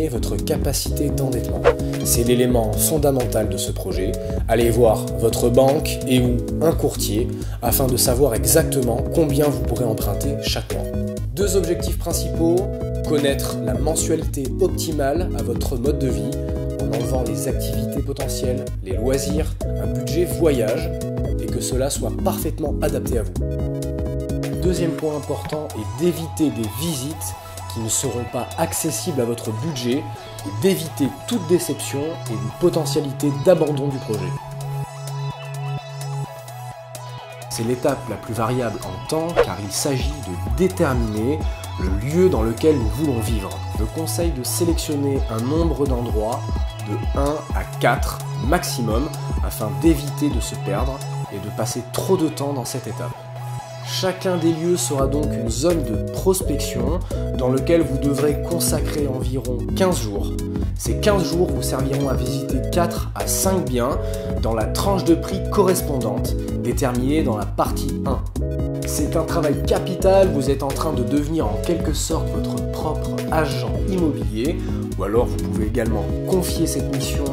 déterminer votre capacité d'endettement. C'est l'élément fondamental de ce projet. Allez voir votre banque et ou un courtier afin de savoir exactement combien vous pourrez emprunter chaque mois. Deux objectifs principaux, connaître la mensualité optimale à votre mode de vie en enlevant les activités potentielles, les loisirs, un budget voyage et que cela soit parfaitement adapté à vous. Deuxième point important est d'éviter des visites qui ne seront pas accessibles à votre budget et d'éviter toute déception et une potentialité d'abandon du projet. C'est l'étape la plus variable en temps car il s'agit de déterminer le lieu dans lequel nous voulons vivre. Je conseille de sélectionner un nombre d'endroits de 1 à 4 maximum afin d'éviter de se perdre et de passer trop de temps dans cette étape. Chacun des lieux sera donc une zone de prospection dans lequel vous devrez consacrer environ 15 jours. Ces 15 jours vous serviront à visiter 4 à 5 biens dans la tranche de prix correspondante déterminée dans la partie 1. C'est un travail capital, vous êtes en train de devenir en quelque sorte votre propre agent immobilier ou alors vous pouvez également confier cette mission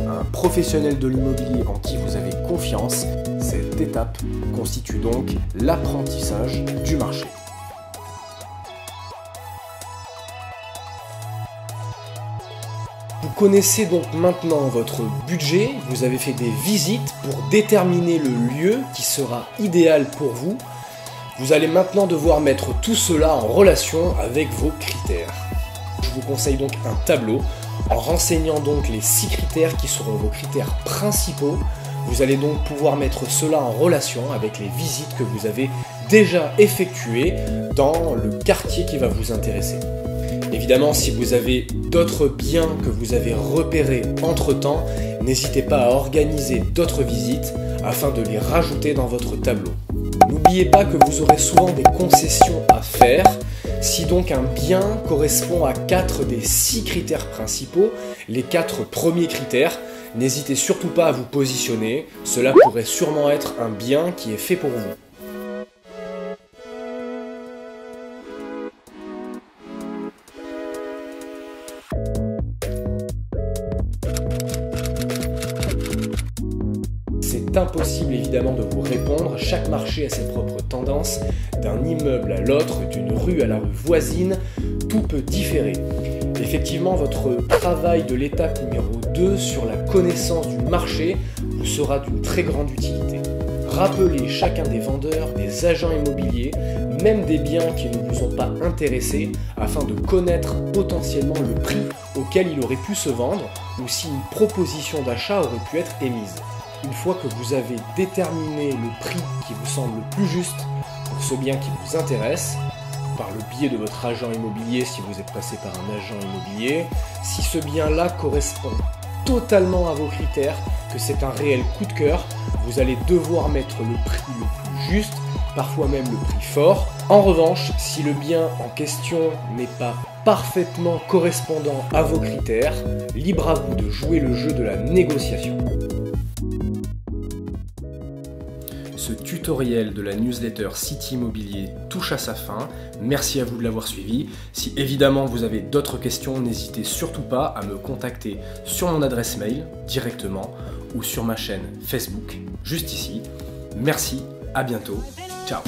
à un professionnel de l'immobilier en qui vous avez confiance. Cette étape constitue donc l'apprentissage du marché. Vous connaissez donc maintenant votre budget, vous avez fait des visites pour déterminer le lieu qui sera idéal pour vous. Vous allez maintenant devoir mettre tout cela en relation avec vos critères. Je vous conseille donc un tableau en renseignant donc les 6 critères qui seront vos critères principaux. Vous allez donc pouvoir mettre cela en relation avec les visites que vous avez déjà effectuées dans le quartier qui va vous intéresser. Évidemment, si vous avez d'autres biens que vous avez repérés entre-temps, n'hésitez pas à organiser d'autres visites afin de les rajouter dans votre tableau. N'oubliez pas que vous aurez souvent des concessions à faire. Si donc un bien correspond à 4 des 6 critères principaux, les 4 premiers critères, n'hésitez surtout pas à vous positionner, cela pourrait sûrement être un bien qui est fait pour vous. C'est impossible évidemment de vous répondre, chaque marché a ses propres tendances, d'un immeuble à l'autre, d'une rue à la rue voisine, tout peut différer. Effectivement, votre travail de l'étape numéro 2 sur la connaissance du marché vous sera d'une très grande utilité. Rappelez chacun des vendeurs, des agents immobiliers, même des biens qui ne vous ont pas intéressé, afin de connaître potentiellement le prix auquel il aurait pu se vendre ou si une proposition d'achat aurait pu être émise. Une fois que vous avez déterminé le prix qui vous semble le plus juste pour ce bien qui vous intéresse, par le biais de votre agent immobilier si vous êtes passé par un agent immobilier, si ce bien-là correspond totalement à vos critères, que c'est un réel coup de cœur, vous allez devoir mettre le prix le plus juste, parfois même le prix fort. En revanche, si le bien en question n'est pas parfaitement correspondant à vos critères, libre à vous de jouer le jeu de la négociation. Ce tutoriel de la newsletter City Immobilier touche à sa fin. Merci à vous de l'avoir suivi. Si évidemment vous avez d'autres questions, n'hésitez surtout pas à me contacter sur mon adresse mail directement ou sur ma chaîne Facebook, juste ici. Merci, à bientôt. Ciao.